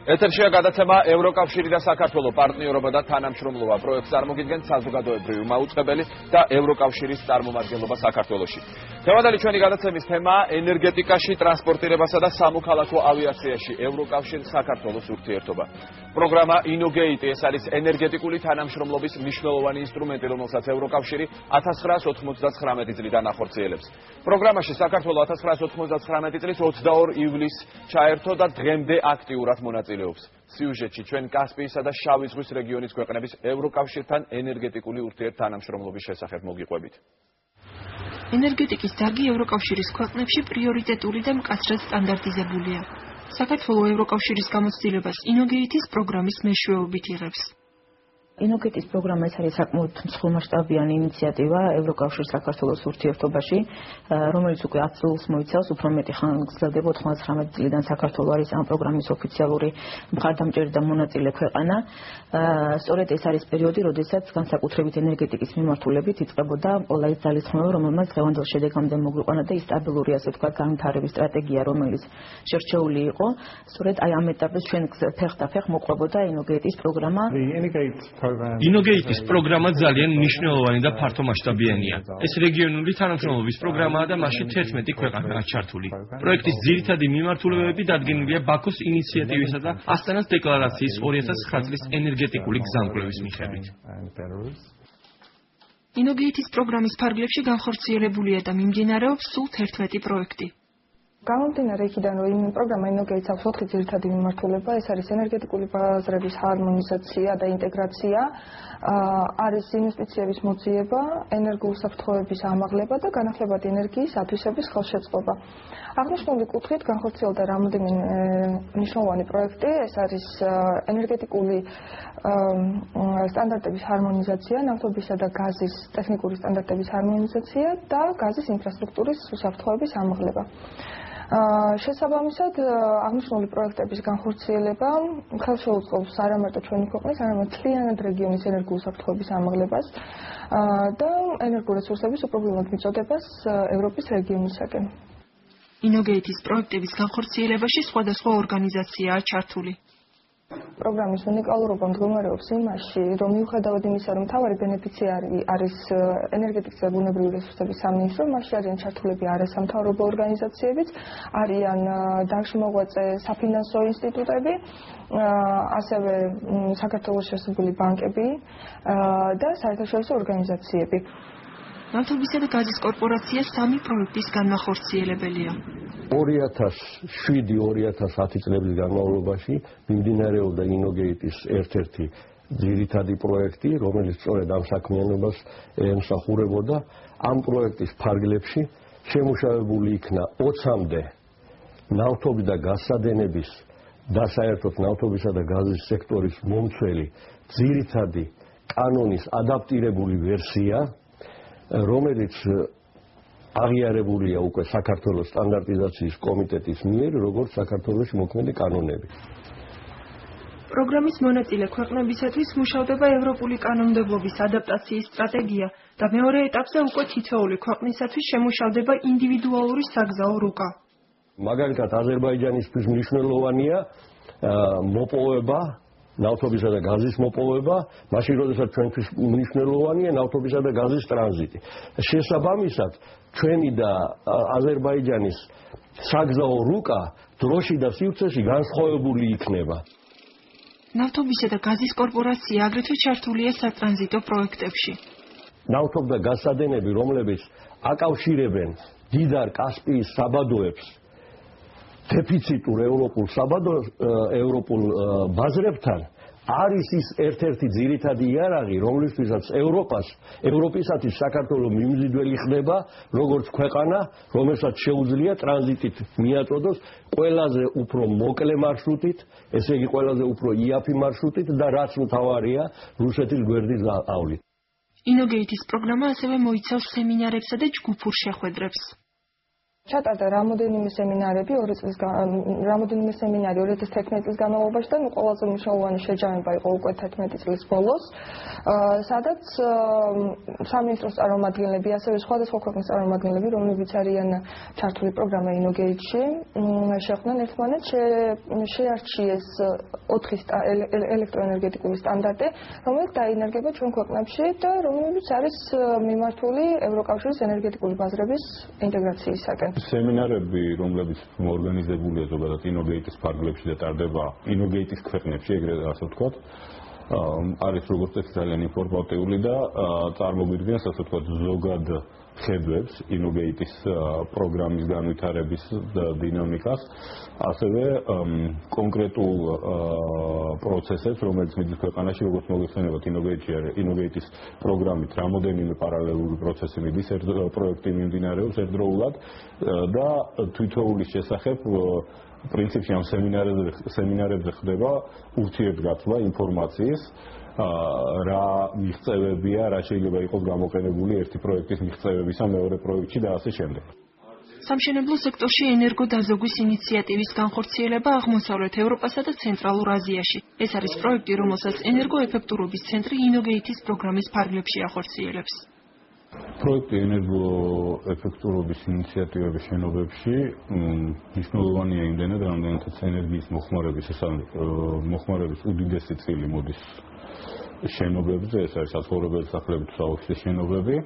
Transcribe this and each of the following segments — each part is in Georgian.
ეთერშია გადაცემა ევროკავშირი და საქართველო პარტნიორობა და თანამშრომლობა პროექტს წარმოგიდგენთ საზოგადოებრივი მაუწყებელი და ევროკავშირის წარმომადგენლობა საქართველოში. Თემადალი ჩვენი გადაცემის თემაა ენერგეტიკაში, ტრანსპორტირებასა და სამოქალაქო ავიაციაში ევროკავშირის საქართველოს ურთიერთობა. პროგრამა ინოგეიტი ეს არის ენერგეტიკული თანამშრომლობის მნიშვნელოვანი ინსტრუმენტი, რომელსაც ევროკავშირი 1999 წლიდან ახორციელებს. პროგრამაში საქართველო 1999 წლის 22 ივლისს ჩაერთო და დღემდე აქტიურად მონაწილეობს. სიუჟეტში ჩვენ კასპიისა და შავი ზღვის რეგიონის ქვეყნების ევროკავშირთან ენერგეტიკული ურთიერთთანამშრომლობის შესახებ მოგიყვებით. ენერგეტიკის დარგი ევროკავშირის ქვეყნებში პრიორიტეტული და მკაცრად სტანდარტიზებულია. საქართველო ევროკავშირის გამოცდილებას ინოგეიტის პროგრამის მეშვეობით იღებს. ინოგეიტის პროგრამა ეს არის საკმაოდ მსხვილმასშტაბიანი ინიციატივა ევროკავშირის საქართველოს ურთიერთობაში, რომელიც უკვე 10 წელს მოიცავს, უფრო მეტი ხანი გრძელდება 99 წლიდან საქართველო არის ამ პროგრამის ოფიციალური მხარდამჭერი და მონაწილე ქვეყანა. სწორედ ეს არის პერიოდი, როდესაც განსაკუთრებით ენერგეტიკის მიმართულებით იწყებოდა ყველა ის ძალისხმევა, რომელმაც დღევანდელ შედეგამდე მოგვიყვანა და ის სტაბილური, ასე ვთქვათ, განვითარების სტრატეგია, რომელიც შერჩეული იყო, სწორედ აი ამ ეტაპზე ჩვენ ფეხ-და-ფეხ მოყვებოდა ინოგეიტის პროგრამა. ინოგეიტის პროგრამა ძალიან მნიშვნელოვანი და ფართომასშტაბიანია. ეს რეგიონული თანამშრომლობის პროგრამაა და მასში 11 ქვეყანაა ჩართული. პროექტის ძირითადი მიმართულებები დადგენილია ბაქოს ინიციატივისა და ასტანას დეკლარაციის 2009 წლის ენერგეტიკული გზამკვლევის მიხედვით. ინოგეიტის პროგრამის ფარგლებში განხორციელებულია და მიმდინარეობს სულ 11 პროექტი. გამომდინარე იქიდან, რომ იმ პროგრამა ინოგეიტს აქვს 4 ძირითადი მიმართულება, ეს არის ენერგეტიკული ბაზრების ჰარმონიზაცია და ინტეგრაცია, არის ინვესტიციების მოძიება, ენერგოუსაფრთხოების ამაღლება და განახლებადი ენერგიის ათვისების ხელშეწყობა. აღნიშნული კუთხით განხორციელდა რამდენიმე მნიშვნელოვანი პროექტი, ეს არის ენერგეტიკული სტანდარტების ჰარმონიზაცია, ნავთობისა და გაზის ტექნიკური სტანდარტების ჰარმონიზაცია და გაზის ინფრასტრუქტურის უსაფრთხოების ამაღლება. შესაბამისად, აღნიშნული პროექტების განხორციელება ხელშეუწყობს არა მარტო ჩვენი ქვეყნის, არამედ მთლიანად რეგიონის ენერგოუსაფრთხოების ამაღლებას და ენერგორესურსების უპრობლემოდ მიწოდებას ევროპის რეგიონისაკენ. ინოგეიტის პროექტების განხორციელებაში სხვადასხვა ორგანიზაციაა ჩართული. პროგრამის უნიკალურობა მდგომარეობს იმაში, რომ მიუხედავად იმისა, რომ მთავარი ბენეფიციარი არის ენერგეტიკის და ბუნებრივი რესურსების სამინისტრო, მასში არიან ჩართულები არასამთავრობო ორგანიზაციებიც, არიან დარგშმოღვაწე საფინანსო ინსტიტუტები, ასევე საქართველოს შესული ბანკები და საერთაშორისო ორგანიზაციები. ნავთობისა და გაზის კორპორაცია 3 პროექტის განმახორციელებელია. 2007-2010 წლების განმავლობაში მიმდინარეობდა ინოგეიტის ერთ-ერთი ძირითადი პროექტი, რომელიც სწორედ ამ საქმიანობას ემსახურებოდა. ამ პროექტის ფარგლებში შემუშავებული იქნა 20-მდე ნავთობის და გაზსადენების და საერთოდ ნავთობისა და გაზის სექტორის მომცველი ძირითადი კანონის ადაპტირებული ვერსია, რომელიც აღიარებულია უკვე საქართველოს სტანდარტიზაციის კომიტეტის მიერ, როგორც საქართველოში მოქმედი კანონები. პროგრამის მონაწილე ქვეყნებისათვის მუშავდება ევროპული კანონმდებლობის ადაპტაციის სტრატეგია და მეორე ეტაპზე უკვე თითოეული ქვეყნისათვის შემუშავდება ინდივიდუალური საგზაო რუკა. მაგალითად, აზერბაიჯანისთვის მნიშვნელოვანია მოპოვება, ნავთობისა და გაზის მოპოვება, მაშინ როდესაც ჩვენთვის მნიშვნელოვანია ნავთობისა და გაზის ტრანზიტი. შესაბამისად, ჩვენი და აზერბაიჯანის საგზაო რუკა დროში და სივრცეში განსხვავებული იქნება. ნავთობისა და გაზის კორპორაცია აგრეთვე ჩართულია სატრანზიტო პროექტებში. ნავთობ და გაზსადენები, რომლებიც აკავშირებენ მდიდარ კასპიის საბადოებს დეფიციტურ ევროპულ ბაზრებთან, არის ის ერთ-ერთი ძირითადი იარაღი, რომლისთვისაც ევროპისათვის საქართველო მიმზიდველი ხდება, როგორც ქვეყანა, რომელსაც შეუძლია ტრანზიტით მიაწოდოს ყველაზე უფრო მოკლე მარშრუტით, ესე იგი ყველაზე უფრო იაფი მარშრუტით და რაც მთავარია, რუსეთის გვერდის გავლით. ინოგეიტის პროგრამა ასევე მოიცავს სემინარებსა და ჯგუფურ შეხვედრებს. ჩატარდა რამოდენიმე სემინარები 2011 წლის განმავლობაში და ყველაზე მნიშვნელოვანი შეჯამება იყო უკვე 11 წლის ბოლოს, სადაც სამინისტროს წარმომადგენლები, ასევე სხვადასხვა ქვეყნის წარმომადგენლები, რომლებიც არიან ჩართული პროგრამა Innovate-ში, შეხვდნენ ერთმანეთს, შეარჩიეს 4 ელექტროენერგეტიკული სტანდარტი, რომელიც დაინერგება ჩვენ ქვეყნებში და რომელიც არის მიმართული ევროკავშირის ენერგეტიკული ბაზრების ინტეგრაციისაკენ. სემინარები, რომლებიც ორგანიზებულია ზოგადად Innovate-ის ფარგლებში და ტარდება Innovate-ის ქვეყნებში, ეგრეთ ასე ვთქვათ, არის როგორც წესი ძალიან ინფორმატიული და წარმოგვიდგენს ასე ვთქვათ ზოგად ხედვებს Innovate-ის პროგრამის განვითარების დინამიკას, ასევე კონკრეტულ პროცესებს, რომელიც მიდის ქვეყანაში, როგორც მოგეხსენებათ Innovate-ის პროგრამით რამოდენიმე პარალელური პროცესი მიდის, პროექტი მიმდინარეობს ერთდროულად და თვითოულის შესახებ პრინციპში ამ სემინარებზე ხდება ურთიერთგაცვლა ინფორმაციის, რა მიღწევებია, რა შეიძლება იყოს გამოყენებული ერთი პროექტის მიღწევებისა მეორე პროექტში და ასე შემდეგ. სამშენებლო სექტორში ენერგოდაზოგვის ინიციატივის განხორციელება აღმოსავლეთ ევროპასა და ცენტრალურ აზიაში. ეს არის პროექტი, რომელსაც ენერგოეფექტურობის ცენტრი Innovate-ის პროგრამის ფარგლებში ახორციელებს. პროექტი ენერგოეფექტურობის ინიციატივების შენობებში მნიშვნელოვანია იმდენად, რამდენადაც ენერგიის მოხმარების უდიდესი წილი მოდის შენობებზე, ეს არის საცხოვრებელი სახლები თუ საოფისე შენობები,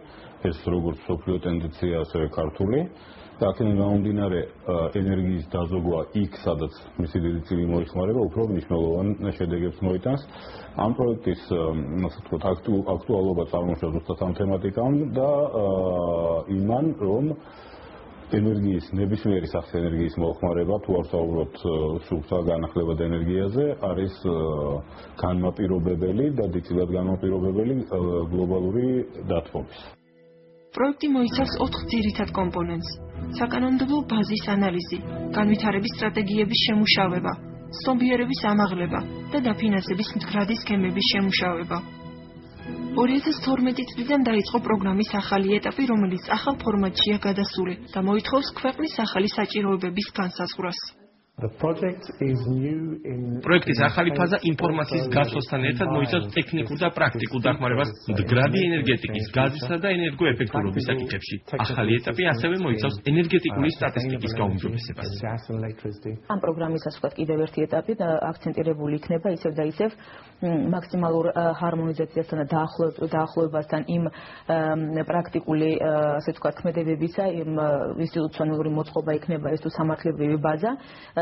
ეს როგორც მსოფლიო ტენდენცია, ასევე ქართული. და აქედან გამომდინარე ენერგიის დაზოგვა იქ, სადაც მისი დიდი წილი მოიხმარება, უფრო მნიშვნელოვან შედეგებს მოიტანს. ამ პროექტის ასე ვთქვათ აქტუალობა წარმოშობს ზუსტად ამ თემატიკამ და იმან, რომ ენერგიის ნებისმიერი სახის ენერგიის მოხმარება, თუ არ ვსაუბრობთ სუფთა განახლებად ენერგიაზე, არის განმაპირობებელი და დიდწილად განმაპირობებელი გლობალური დათბობის. პროექტი მოიცავს 4 ძირითად კომპონენტს: საკანონმდებლო ბაზის ანალიზი, განვითარების სტრატეგიების შემუშავება, ცნობიერების ამაღლება და დაფინანსების მდგრადი სქემების შემუშავება. 2012 წლიდან დაიწყო პროგრამის ახალი ეტაპი, რომელიც ახალ ფორმატშია გადასული და მოითხოვს ქვეყნის ახალი საჭიროებების განსაზღვრას. პროექტის ახალი ფაზა ინფორმაციის გაცვლასთან ერთად მოიცავს ტექნიკურ და პრაქტიკულ დახმარებას მდგრადი ენერგეტიკის, გაზისა და ენერგოეფექტურობის საკითხებში. ახალი ეტაპი ასევე მოიცავს ენერგეტიკული სტატისტიკის გაუმჯობესებას. ამ პროგრამის ასე ვთქვათ კიდევ ერთი ეტაპი აქცენტირებული იქნება ისევ და ისევ მაქსიმალურ ჰარმონიზაციასთან და დაახლოებასთან იმ პრაქტიკული ასე ვთქვათ ქმედებებისა, იმ ინსტიტუციონალური მოწყობა იქნება ეს თუ სამართლებრივი ბაზა,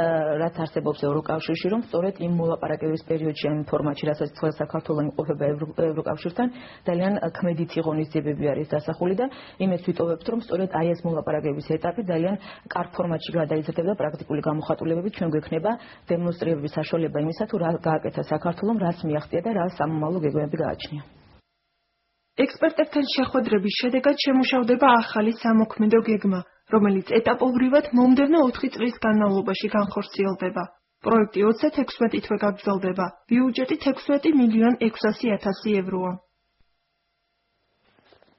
რაც არსებობს ევროკავშირში, რომ სწორედ იმ მოლაპარაკების პერიოდში ამ ფორმატში, რასაც თქვენ საქართველოს იმყოფება ევროკავშირთან, ძალიან ქმედითი ღონისძიებები არის დასახული და იმას ვიტოვებთ, რომ სწორედ აი ეს მოლაპარაკების ეტაპი ძალიან კარგ ფორმატში გადაიზრდება პრაქტიკული გამოხატულებებით, ჩვენ გვექნება დემონსტრირების საშუალება იმისა, თუ რა გააკეთა საქართველოს, რაც მიაღწია და რა სამომავლო გეგმები გააჩნია. ექსპერტებთან შეხვედრების შედეგად შემუშავდება ახალი სამოქმედო გეგმა, რომელიც ეტაპობრივად მომდევნო 4 წლის განმავლობაში განხორციელდება. პროექტი 2016 თვე გაგრძელდება. ბიუჯეტი 16,600,000 ევროა.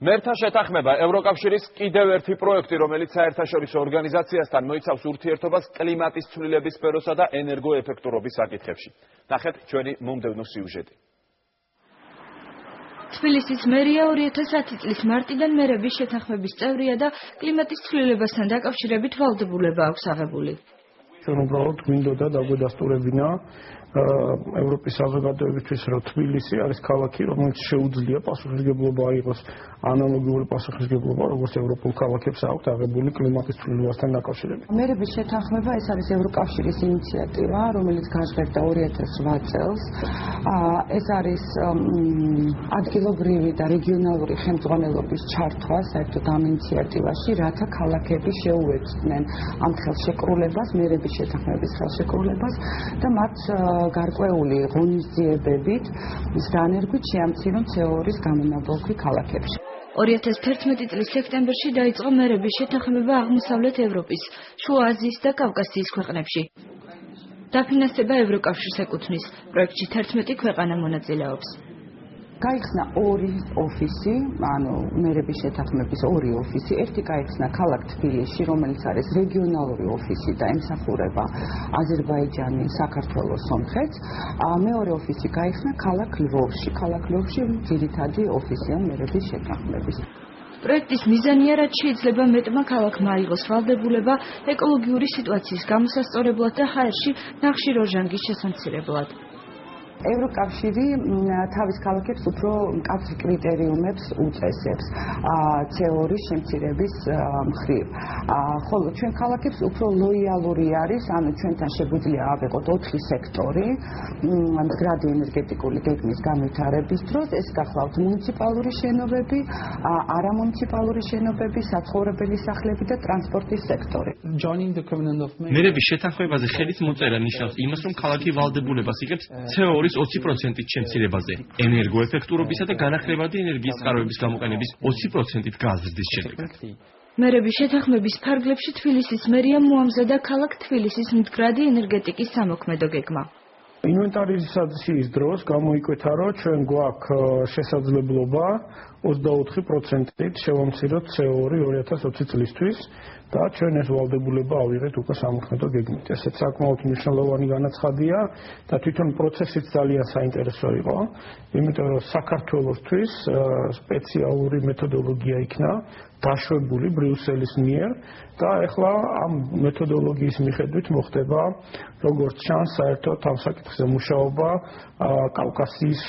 მერთან შეთანხმება ევროკავშირის კიდევ ერთი პროექტი, რომელიც საერთაშორისო ორგანიზაციასთან მოიცავს ურთიერთობას კლიმატის ცვლილების სფეროსა და ენერგოეფექტურობის საკითხებში. ნახეთ ჩვენი მომდევნო სიუჟეტი. თბილისის მერია 2010 წლის მარტიდან მერების შეთანხმების წევრია და კლიმატის ცვლილებასთან დაკავშირებით ვალდებულება აქვს აღებული. ჩვენ უბრალოდ გვინდოდა დაგვედასტურებინა ევროპის საზოგადოებისთვის, რომ თბილისი არის ქალაქი, რომელიც შეუძლია პასუხისმგებლობა აიღოს ანალოგიური პასუხისმგებლობა, როგორც ევროპულ ქალაქებს აქვთ აღებული კლიმატის ცვლილებასთან დაკავშირებით. მერების შეთანხმება ეს არის ევროკავშირის ინიციატივა, რომელიც გაჟღერდა 2008 წელს. ეს არის ადგილობრივი და რეგიონალური ხელმძღვანელობის ჩართვა საერთოდ ამ ინიციატივაში, რათა ქალაქები შეუერთდნენ ამ ხელშეკრულებას, მერების შეთანხმების ხელშეკრულებას და მათ გარკვეული ღონისძიებებით განერგვით შეამცირონ CO2-ის გამონაბოლქვი ქალაქებში. 2011 წლის სექტემბერში დაიწყო მერების შეთანხმება აღმოსავლეთ ევროპის, შუა აზიის და კავკასიის ქვეყნებში. დაფინანსება ევროკავშირს ეკუთვნის, პროექტში 11 ქვეყანა მონაწილეობს. გაიხსნა ორი ოფისი, ანუ მერების შეთანხმების ორი ოფისი. ერთი გაიხსნა ქალაქ თბილისში, რომელიც არის რეგიონალური ოფისი და ემსახურება აზერბაიჯანი, საქართველოს, სომხეთს. მეორე ოფისი გაიხსნა ქალაქ ლვოვში. ქალაქ ლვოვში ძირითადი ოფისია მერების შეთანხმების. პროექტის მიზანია, რაც შეიძლება მეტმა ქალაქმა აიღოს ვალდებულება ეკოლოგიური სიტუაციის გამოსასწორებლად და ჰაერში ნახშირორჟანგის შესამცირებლად. ევროკავშირი თავის ქალაქებს უფრო მკაცრ კრიტერიუმებს უწესებს CO2 შემცირების მხრივ. ხოლო ჩვენ ქალაქებს უფრო ლოიალური არის, ანუ ჩვენთან შეგვიძლია ავიღოთ 4 სექტორი მდგრადი ენერგეტიკული გეგმის განვითარების დროს. ეს გახლავთ მუნიციპალური შენობები, არამუნიციპალური შენობები, საცხოვრებელი სახლები და ტრანსპორტის სექტორი. მერების შეთანხმებაზე ხელით მოწერა ნიშნავს იმას, რომ ქალაქი ვალდებულებას იღებს CO2 20%-ით შემცირებაზე, ენერგოეფექტურობისა და განახლებადი ენერგიის წყაროების გამოყენების 20%-ით გაზრდის შედეგად. მერების შეთანხმების ფარგლებში თბილისის მერიამ მოამზადა ქალაქ თბილისის მდგრადი ენერგეტიკის სამოქმედო გეგმა. ინვენტარიზაციის დროს გამოიკვეთა, რომ ჩვენ გვაქვს შესაძლებლობა 24%-ით შევამციროთ CO2 2020 წლისთვის და ჩვენ ეს ვალდებულება ავიღეთ უკვე სამოქმედო გეგმით. ესეც საკმაოდ მნიშვნელოვანი განაცხადია და თვითონ პროცესიც ძალიან საინტერესო იყო, იმიტომ რომ საქართველოსთვის სპეციალური მეთოდოლოგია იქნა დაშვებული ბრიუსელის მიერ და ეხლა ამ მეთოდოლოგიის მიხედვით მოხდება როგორც ჩანს საერთოდ ამ საკითხზე მუშაობა კავკასიის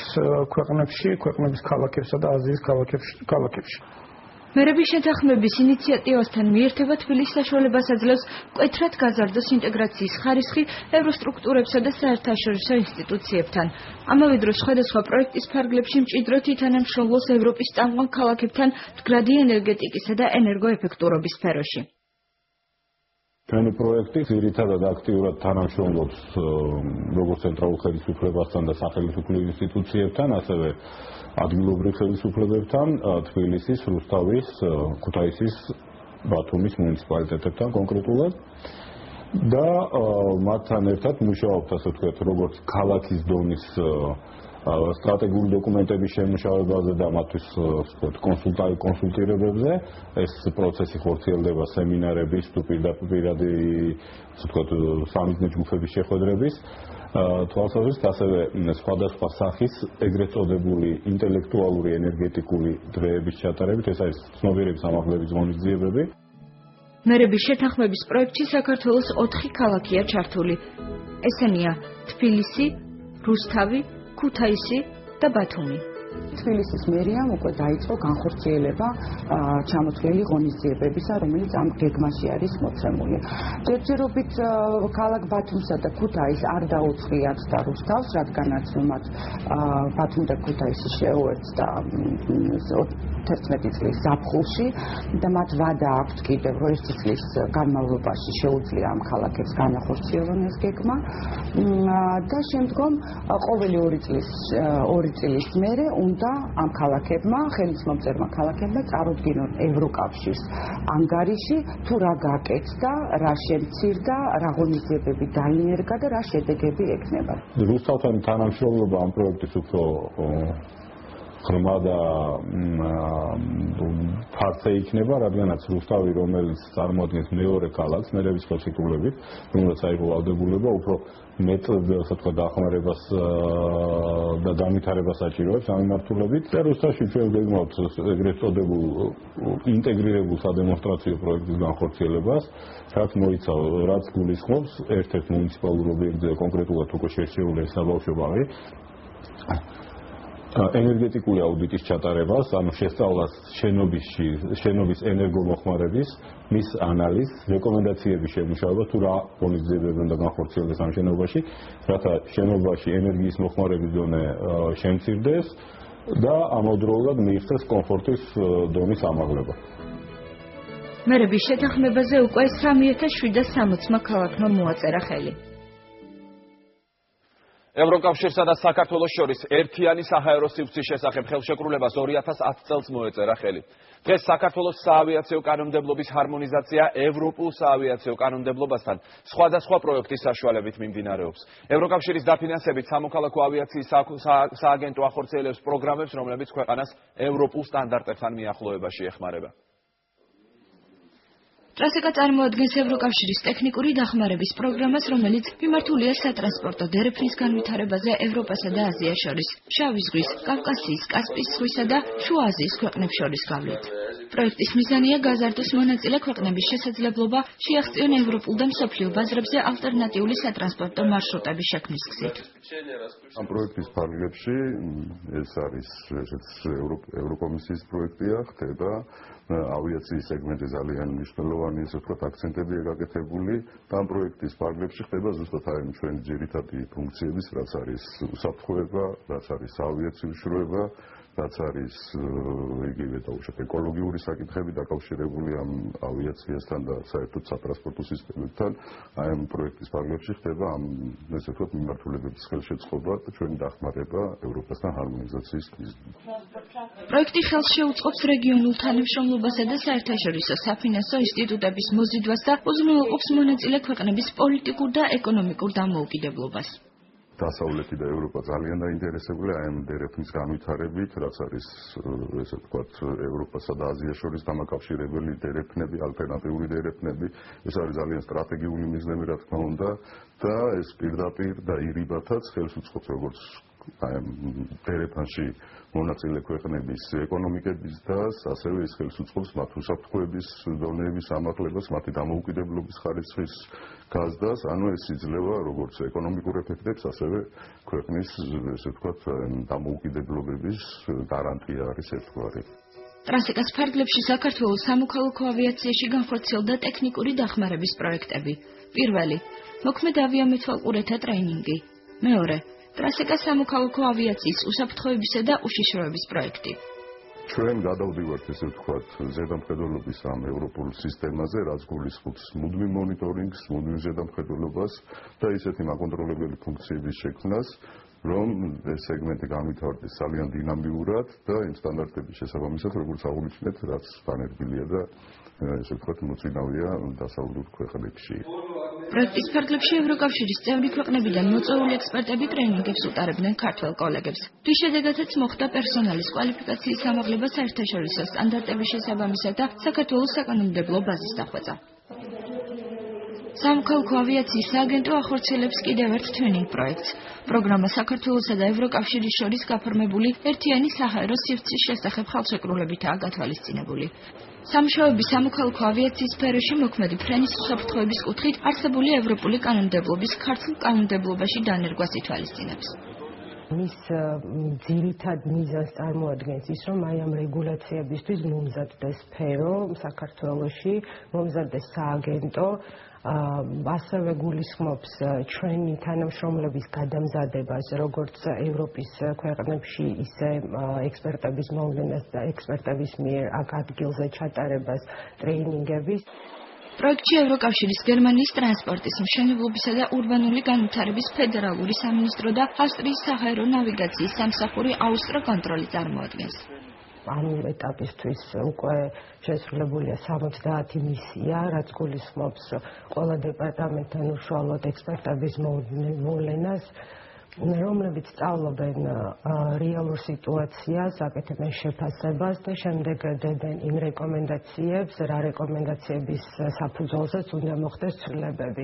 ქვეყნებში, ქვეყნების ქალაქებსა და აზიის ქალაქებში. მერების შეთანხმების ინიციატივასთან მიერთება თბილისის საშუალებას აძლევს მკვეთრად გაზარდოს ინტეგრაციის ხარისხი ევროსტრუქტურებსა და საერთაშორისო ინსტიტუციებთან. ამავე დროს სხვადასხვა პროექტის ფარგლებში მჭიდროდ ითანამშრომლობს ევროპის წამყვან ქალაქებთან მდგრადი ენერგეტიკისა და ენერგოეფექტურობის სფეროში. ჩვენი პროექტი ძირითადად აქტიურად თანამშრომლობს როგორც ცენტრალურ ხელისუფლებასთან და სახელმწიფო ინსტიტუციებთან, ასევე ადგილობრივ ხელისუფლებებთან, თბილისის, რუსთავის, ქუთაისის, ბათუმის მუნიციპალიტეტებთან კონკრეტულად და მათთან ერთად მუშაობთ, ასე ვთქვათ, როგორც ქალაქის დონის სტრატეგიული დოკუმენტების შემუშავებაზე და მათთვის კონსულტირებებზე. ეს პროცესი ხორციელდება სემინარების თუ პირდაპირადი, ასე ვთქვათ, სამიზნე ჯგუფების შეხვედრების თვალსაზრისით, ასევე სხვადასხვა სახის ეგრეთ წოდებული ინტელექტუალური ენერგეტიკული დღეების ჩატარებით. ეს არის ცნობიერების ამაღლების ღონისძიებები. მერების შეთანხმების პროექტში საქართველოს 4 ქალაქია ჩართული. ესენია თბილისი, რუსთავი, ქუთაისი და ბათუმი. თბილისის მერიამ უკვე დაიწყო განხორციელება ჩამოთვლილი ღონისძიებებისა, რომელიც ამ გეგმაში არის მოცემული. ჯერჯერობით ქალაქ ბათუმსა და ქუთაისს არ დაუწყიათ და რუსთავს, რადგანაც მათ ბათუმ და ქუთაისი შეუერთდა 11 წლის ზაფხულში და მათ ვადა აქვთ კიდევ, რომ 1 წლის განმავლობაში შეუძლია ამ ქალაქებს განახორციელონ ეს გეგმა და შემდგომ ყოველი 2 წლის მერე უნდა ამ ქალაქებმა, ხელისმომწერმა ქალაქებმა წარუდგინონ ევროკავშირს ანგარიში, თუ რა გაკეთდა, რა შემცირდა, რა ღონისძიებები დაინერგა და რა შედეგები ექნება. რუსთავთან თანამშრომლობა ამ პროექტის უფრო ღრმა და ფართე იქნება, რადგანაც რუსთავი, რომელიც წარმოადგენს მეორე ქალაქს მერების ხელშეკრულებით, რომელსაც აიღო ვალდებულება, უფრო მეტ, ასე ვთქვათ, დახმარებას და განვითარებას საჭიროებს ამ მიმართულებით. და რუსთავში ჩვენ გეგმავთ ეგრეთ წოდებულ ინტეგრირებულ სადემონსტრაციო პროექტის განხორციელებას, რაც გულისხმობს ერთ-ერთ მუნიციპალურ ობიექტზე, კონკრეტულად უკვე შერჩეულია საბავშვო ბაღი, ენერგეტიკული აუდიტის ჩატარებას, ანუ შესწავლას შენობის ენერგომოხმარების, მის ანალიზს, რეკომენდაციების შემუშავება, თუ რა ღონისძიებები უნდა განხორციელდეს ამ შენობაში, რათა შენობაში ენერგიის მოხმარების დონე შემცირდეს და ამავდროულად მიიღწეს კომფორტის დონის ამაღლება. მერების შეთანხმებაზე უკვე 3760 ქალაქმა მოაწერა ხელი. ევროკავშირსა და საქართველოს შორის ერთიანი საჰაერო სივრცის შესახებ ხელშეკრულებას 2010 წელს მოეწერა ხელი. დღეს საქართველოს საავიაციო კანონმდებლობის ჰარმონიზაცია ევროპულ საავიაციო კანონმდებლობასთან სხვადასხვა პროექტის საშუალებით მიმდინარეობს. ევროკავშირის დაფინანსებით სამოქალაქო ავიაციის სააგენტო ახორციელებს პროგრამებს, რომლებიც ქვეყანას ევროპულ სტანდარტებთან მიახლოებაში ეხმარება. ტრასიკა წარმოადგენს ევროკავშირის ტექნიკური დახმარების პროგრამას, რომელიც მიმართულია სატრანსპორტო დერეფნის განვითარებაზე ევროპასა და აზიას შორის, შავი ზღვის, კავკასიის, კასპიის ზღვისა და შუა აზიის ქვეყნებს შორის გავლით. პროექტის მიზანია გაზარდოს მონაწილე ქვეყნების შესაძლებლობა შეაღწიონ ევროპულ და მსოფლიო ბაზრებზე ალტერნატიული სატრანსპორტო მარშრუტების შექმნის გზით. ამ პროექტის ფარგლებში ეს არის ევროკომისიის პროექტია, ხდება ავიაციის სეგმენტზე ძალიან მნიშვნელოვანი ესე ვთქვათ აქცენტები გაკეთებული და ამ პროექტის ფარგლებში ხდება ზუსტად აი ჩვენი ძირითადი ფუნქციების, რაც არის უსაფრთხოება, რაც არის ავიაციის უშუალება, რაც არის იგივე დაუშვათ ეკოლოგიური საკითხები დაკავშირებული ამ ავიაციასთან და საერთოდ სატრანსპორტო სისტემებთან. აი ამ პროექტის ფარგლებში ხდება ამ ესე ვთქვათ მიმართულებების ხელშეწყობა და ჩვენი დახმარება ევროპასთან ჰარმონიზაციის მიზნით. პროექტი ხელს შეუწყობს რეგიონულ თანამშრომლობასა და საერთაშორისო საფინანსო ინსტიტუტების მოზიდვას და უზრუნველყოფს მონაწილე ქვეყნების პოლიტიკურ და ეკონომიკურ დამოუკიდებლობას. დასავლეთი და ევროპა ძალიან დაინტერესებულია ამ დერეფნის განვითარებით, რაც არის ესე ვთქვათ ევროპასა და აზიას შორის დამაკავშირებელი დერეფნები, ალტერნატიული დერეფნები. ეს არის ძალიან სტრატეგიული მიზნები, რა თქმა უნდა, და ეს პირდაპირ და ირიბათაც ხელს უწყობს როგორც აი დერეფანში მონაწილე ქვეყნების ეკონომიკების და ასევე ის ხელს უწყობს მათ უსაფრთხოების დონეების ამაღლებას, მათი დამოუკიდებლობის ხარისხის გაზრდას, ანუ ეს იძლევა როგორც ეკონომიკურ ეფექტებს, ასევე ქვეყნის ესე ვთქვათ დამოუკიდებლობების გარანტია არის ერთგვარი. ტრასიკას ფარგლებში საქართველოს სამოქალაქო ავიაციაში განხორციელდა ტექნიკური დახმარების პროექტები. პირველი, მოქმედ ავიამეთვალყურეთა ტრეინინგი. მეორე, ტრასიკას სამოქალაქო ავიაციის უსაფრთხოებისა და უშიშროების პროექტი. ჩვენ გადავდივართ ესე ვთქვათ ზედამხედველობის ამ ევროპულ სისტემაზე, რაც გულისხმობს მუდმივ მონიტორინგს, მუდმივ ზედამხედველობას და ისეთი მაკონტროლებელი ფუნქციების შექმნას, რომ ეს სეგმენტი განვითარდეს ძალიან დინამიურად და იმ სტანდარტების შესაბამისად, როგორც აღნიშნეთ, რაც დანერგილია და ესე ვთქვათ მოწინავეა დასავლურ ქვეყნებში. პროექტის ფარგლებში ევროკავშირის წევრი ქვეყნებიდან მოწვეული ექსპერტები ტრეინინგებს უტარებდნენ ქართველ კოლეგებს. რის შედეგადაც მოხდა პერსონალის კვალიფიკაციის ამაღლება საერთაშორისო სტანდარტების შესაბამისად და საქართველოს საკანონმდებლო ბაზის დახვეწა. სამოქალაქო ავიაციის სააგენტო ახორციელებს კიდევ ერთ twinning პროექტს. პროგრამა საქართველოსა და ევროკავშირის შორის გაფორმებული ერთიანი საჰაერო სივრცის შესახებ ხელშეკრულებითაა გათვალისწინებული. სამუშაოები სამოქალაქო ავიაციის სფეროში მოქმედი ფრენის უსაფრთხოების კუთხით არსებული ევროპული კანონმდებლობის ქართულ კანონმდებლობაში დანერგვას ითვალისწინებს. მის ძირითად მიზანს წარმოადგენს ის, რომ აი ამ რეგულაციებისთვის მომზადდეს სფერო საქართველოში, მომზადდეს სააგენტო, ასევე გულისხმობს ჩვენი თანამშრომლების გადამზადებას, როგორც ევროპის ქვეყნებში, ისე ექსპერტების მოვლენას და ექსპერტების მიერ აქ ადგილზე ჩატარებას ტრეინინგების. პროექტში ევროკავშირის გერმანიის ტრანსპორტის, მშენებლობისა და ურბანული განვითარების ფედერალური სამინისტრო და ავსტრიის საჰაერო ნავიგაციის სამსახური აუსტროკონტროლი წარმოადგენს. ამ ეტაპისთვის უკვე შესრულებულია 70 მისია, რაც გულისხმობს ყველა დეპარტამენტთან უშუალოდ ექსპერტების მოვლენას, რომლებიც სწავლობენ რეალურ სიტუაციას, აკეთებენ შეფასებას და შემდეგ დებენ იმ რეკომენდაციებს, რა რეკომენდაციების საფუძველზეც უნდა მოხდეს ცვლილებები.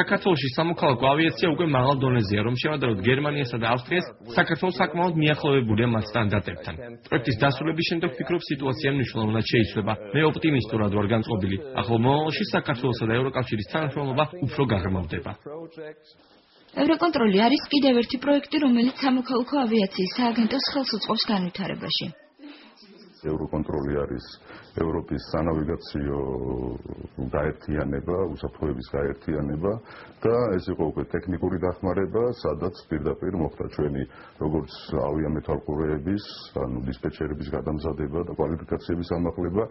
საქართველოში სამოქალაქო ავიაცია უკვე მაღალ დონეზეა, რომ შევადაროთ გერმანიასა და ავსტრიას, საქართველოს საკმაოდ მიახლოებულია მათ სტანდარტებთან. პროექტის დასრულების შემდეგ ვფიქრობ, სიტუაცია მნიშვნელოვნად შეიცვლება. მე ოპტიმისტურად ვარ განწყობილი. ახალ მომავალში საქართველოსა და ევროკავშირის თანამშრომლობა უფრო გაღრმავდება. ევროკონტროლი არის კიდევ ერთი პროექტი, რომელიც სამოქალაქო ავიაციის სააგენტოს ხელს უწყობს განვითარებაში. ევროკონტროლი არის ევროპის სანავიგაციო გაერთიანება, უსაფრთხოების გაერთიანება და ეს იყო უკვე ტექნიკური დახმარება, სადაც პირდაპირ მოხდა ჩვენი როგორც ავიამეთვალყურეების, ანუ დისპეჩერების გადამზადება და კვალიფიკაციების ამაღლება,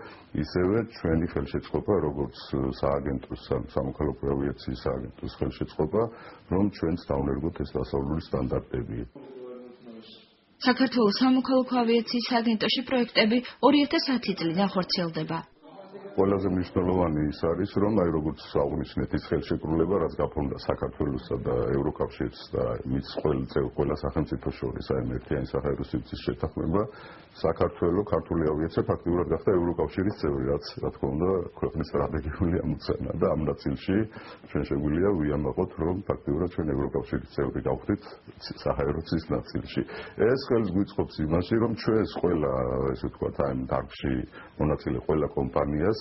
ისევე ჩვენი ხელშეწყობა, როგორც სააგენტოს, სამოქალაქო ავიაციის სააგენტოს ხელშეწყობა, რომ ჩვენც დავნერგოთ ეს დასავლური სტანდარტები. საქართველოს სამოქალაქო ავიაციის სააგენტოში პროექტები 2010 წლიდან ხორციელდება. ყველაზე მნიშვნელოვანი ის არის, რომ აი როგორც აღნიშნეთ, ის ხელშეკრულება, რაც გაფორმდა საქართველოსა და ევროკავშირს და მის ყველა სახელმწიფოს შორის აი ერთიანი საჰაერო სივრცის შეთანხმება, საქართველოს ქართული ავიაცია ფაქტიურად გახდა ევროკავშირის წევრი, რაც რა თქმა უნდა ქვეყნის სტრატეგიული ამოცანა და ამ ნაწილში ჩვენ შეგვიძლია ვიამაყოთ, რომ ფაქტიურად ჩვენ ევროკავშირის წევრი გავხდით საჰაერო ცის ნაწილში. ეს ხელს გვიწყობს იმაში, რომ ჩვენს ყველა, ესე ვთქვათ, აი დარგში მონაწილე ყველა კომპანიას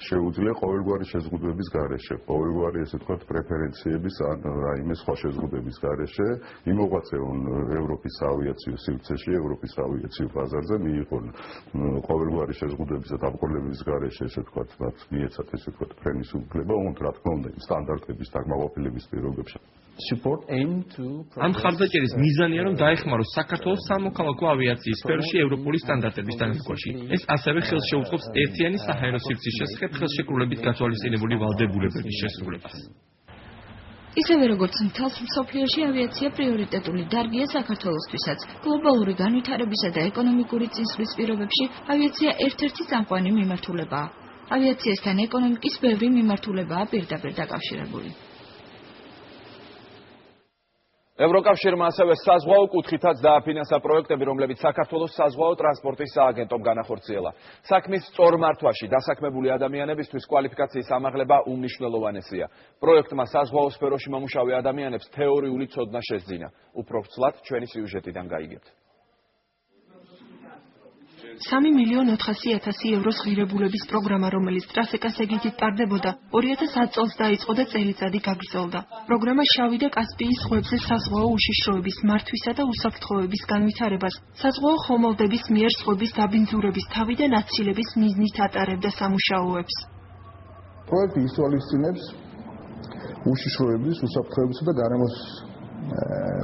შეუძლია ყოველგვარი შეზღუდვების გარეშე, ყოველგვარი ესე ვთქვათ პრეფერენციების ან რაიმე სხვა შეზღუდვების გარეშე იმოღვაწეონ ევროპის ავიაციო სივრცეში, ევროპის ავიაციო ბაზარზე მიიღონ ყოველგვარი შეზღუდვების და დამყოლების გარეშე, ესე ვთქვათ, მათ მიეცათ ესე ვთქვათ ფრენის უფლება, უნდა რა თქმა უნდა სტანდარტების დაკმაყოფილების პირობებში. ამ ხარდაჭერის მიზანია, რომ დაეხმაროს საქართველოს სამოქალაქო ავიაციის სფეროში ევროპული სტანდარტების დანერგვაში. ეს ასევე ხელს შეუწყობს ერთიანი საჰაერო სივრცის შესახებ ხელშეკრულებით გათვალისწინებული ვალდებულებების შესრულებას. ისევე როგორც მთელს მსოფლიოში ავიაცია პრიორიტეტული დარგია საქართველოსთვისაც. გლობალური განვითარებისა და ეკონომიკური წინსვლის პირობებში ავიაცია ერთ-ერთი წამყვანი მიმართულებაა. ავიაციასთან ეკონომიკის ბევრი მიმართულებაა პირდაპირ დაკავშირებული. ევროკავშირმა ასევე საზღვაო კუთხითაც დააფინანსა პროექტები, რომლებიც საქართველოს საზღვაო ტრანსპორტის სააგენტომ განახორციელა. საქმის სწორ მართვაში დასაქმებული ადამიანებისთვის კვალიფიკაციის ამაღლება უმნიშვნელოვანესია. პროექტმა საზღვაო სფეროში მომუშავე ადამიანებს თეორიული ცოდნა შესძინა. უფრო ვრცლად ჩვენი სიუჟეტიდან გაიგებთ. 3.400.000 ევროს ღირებულების პროგრამა, რომელიც ტრასეკას ეგიდით ტარდებოდა, 2010 წელს დაიწყო და წელიწადი გაგრძელდა. პროგრამა შავი და კასპიის ზღვებზე საზღვაო უშიშროების მართვისა და უსაფრთხოების განვითარებას, საზღვაო ხომალდების მიერ ზღვების დაბინძურების თავიდან აცილების მიზნით ატარებდა სამუშაოებს. პროექტი ისწავლისწინებს უშიშროების, უსაფრთხოებისა და გარემოს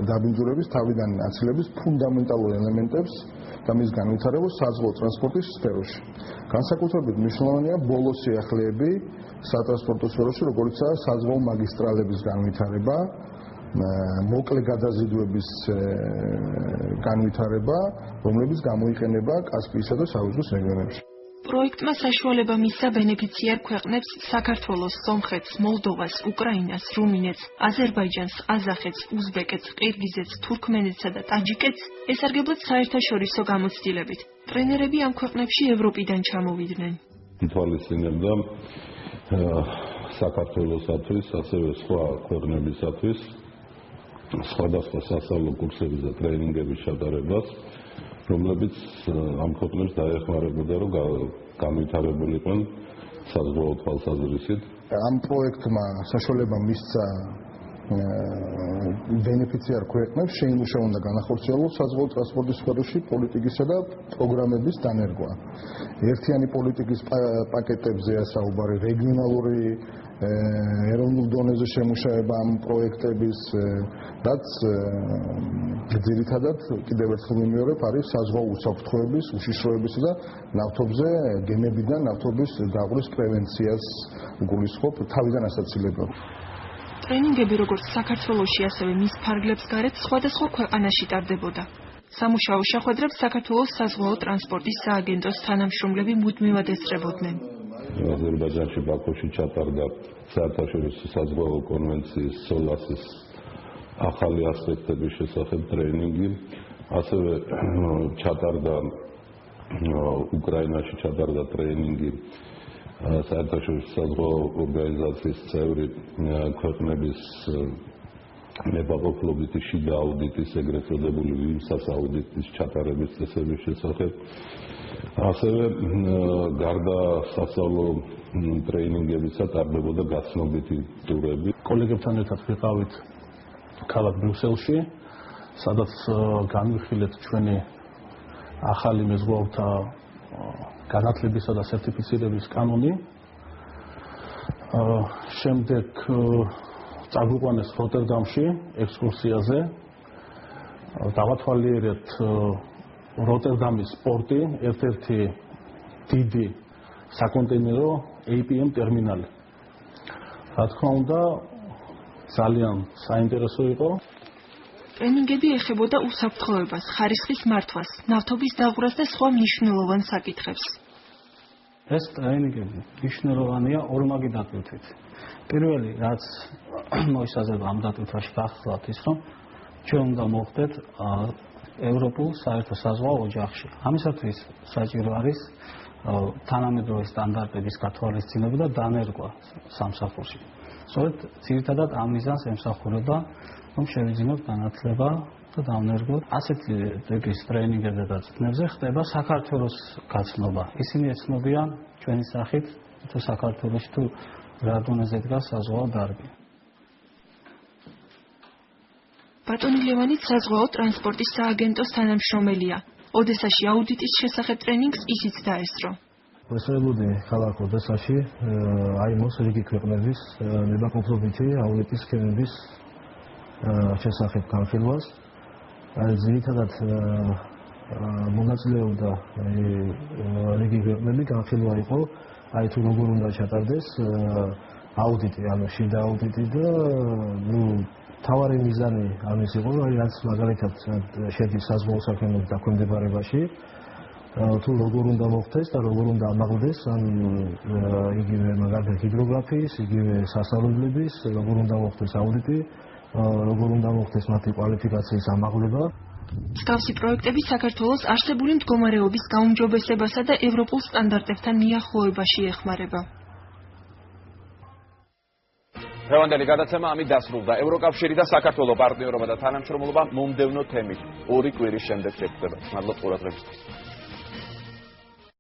დაბინძურების თავიდან აცილების ფუნდამენტალურ ელემენტებს და მის განვითარებას საზღვაო ტრანსპორტის სფეროში. განსაკუთრებით მნიშვნელოვანია ბოლო სიახლეები სატრანსპორტო სფეროში, როგორიცაა საზღვაო მაგისტრალების განვითარება, მოკლე გადაზიდვების განვითარება, რომლებიც გამოიყენება კასპიისა და საუზმის რეგიონებში. პროექტმა საშუალება მისცა ბენეფიციარ ქვეყნებს საქართველოს, სომხეთს, მოლდოვას, უკრაინას, რუმინეთს, აზერბაიჯანს, ყაზახეთს, უზბეკეთს, ყირგიზეთს, თურქმენეთსა და ტაჯიკეთს ესარგებლეთ საერთაშორისო გამოცდილებით. ტრენერები ამ ქვეყნებში ევროპიდან ჩამოვიდნენ. ითვალისწინებდა საქართველოსათვის, ასევე სხვა ქვეყნებისათვის სხვადასხვა სასწავლო კურსების და ტრენინგების ჩატარებას, რომლებიც ამ ქვეყნებს დაეხმარებოდა, რომ განვითარებულიყვნენ საზღვაო თვალსაზრისით. ამ პროექტმა საშუალება მისცა ბენეფიციარ ქვეყნებს შეიმუშაონ და განახორციელონ საზღვაო ტრანსპორტის სფეროში პოლიტიკისა და პროგრამების დანერგვა. ერთიანი პოლიტიკის პაკეტებზეა საუბარი, რეგიონალური ეროვნულ დონეზე შემუშავება ამ პროექტების, რაც ძირითადად კიდევ ერთხელ მიმეორებ არის საზღვაო უსაფრთხოების, უშიშროებისა და ნავთობზე გემებიდან ნავთობის გაღვრის პრევენციას გულისხმობ თავიდან ასაცილება. ტრენინგები როგორც საქართველოში, ასევე მის ფარგლებს გარეთ სხვადასხვა ქვეყანაში ტარდებოდა. სამუშაო შეხვედრებს საქართველოს საზღვაო ტრანსპორტის სააგენტოს თანამშრომლები მუდმივად ესწრებოდნენ. აზერბაიჯანში ბაქოში ჩატარდა საერთაშორისო საზღვაო კონვენციის SOLAS-ის ახალი ასპექტების შესახებ ტრენინგი, ასევე ჩატარდა უკრაინაში ჩატარდა ტრენინგი საერთაშორისო საზღვაო ორგანიზაციის წევრი ქვეყნების მებაღოლობითი შიდა აუდიტის, ეგრეთ წოდებული ვიმსას აუდიტის ჩატარების წესების შესახებ. ასევე გარდა სასწავლო ტრეინინგებისა ტარდებოდა გაცნობითი ტურები. კოლეგებთან ერთად ვიყავით ქალაქ ბრიუსელში, სადაც განვიხილეთ ჩვენი ახალი მეზღვაურთა განათლებისა და სერტიფიცირების კანონი. შემდეგ წაგვიყვანეს როტერდამში ექსკურსიაზე. დავათვალიერეთ როტერდამის პორტი, ერთ-ერთი დიდი საკონტეინერო APM ტერმინალი. რა თქმა უნდა, ძალიან საინტერესო იყო. ტრენინგები ეხებოდა უსაფრთხოებას, ხარისხის მართვას, ნავთობის დაღვრას და სხვა მნიშვნელოვან საკითხებს. ეს ტრენინგები მნიშვნელოვანია ორმაგი დატვირთვით. პირველი, რაც მოისაზრება ამ დატვირთვაში გახლავთ ის, რომ ჩვენ უნდა მოხდეთ ევროპულ საერთო საზღვაო ოჯახში. ამისათვის საჭირო არის თანამედროვე სტანდარტების გათვალისწინება და დანერგვა სამსახურში. სწორედ ძირითადად ამ მიზანს ემსახურება, რომ შევიძინოთ განათლება და დავნერგოთ. ასეთი ტიპის ტრენინგებზე და წვნებზე ხდება საქართველოს გაცნობა. ისინი ეცნობიან ჩვენი სახით, თუ საქართველოში თუ რა დონეზე დგას საზღვაო დარგი. ბატონი ლევანი საზღვაო ტრანსპორტის სააგენტოს თანამშრომელია. ოდესაში აუდიტის შესახებ ტრენინგს ისიც დაესწრო. ვესწრებოდი ქალაქ ოდესაში აიმოს რიგი ქვეყნების ნებაყოფლობითი აუდიტის სქემების შესახებ განხილვას. ძირითადად მონაწილეობდა რიგი ქვეყნები, განხილვა იყო თუ როგორ უნდა ჩატარდეს აუდიტი, ანუ შიდა აუდიტი და თავარი მიზანი ამის იყო, რაც მაგალითად შედის საზღვაო საქმეების დაქვემდებარებაში, თუ როგორ უნდა მოხდეს და როგორ უნდა ამაღლდეს ან იგივე მაგალითად ჰიდროგრაფიის, იგივე სასწავლებლების, როგორ უნდა მოხდეს აუდიტი, როგორ უნდა მოხდეს მათი კვალიფიკაციის ამაღლება. მსგავსი პროექტები საქართველოს არსებული მდგომარეობის გაუმჯობესებასა და ევროპულ სტანდარტებთან მიახლოებაში ეხმარება. დღევანდელი გადაცემა ამით დასრულდა. ევროკავშირი და საქართველოს პარტნიორობა და თანამშრომლობა მომდევნო თემით 2 კვირის შემდეგ შეგვხვდება. მადლობ ყურადღებისთვის.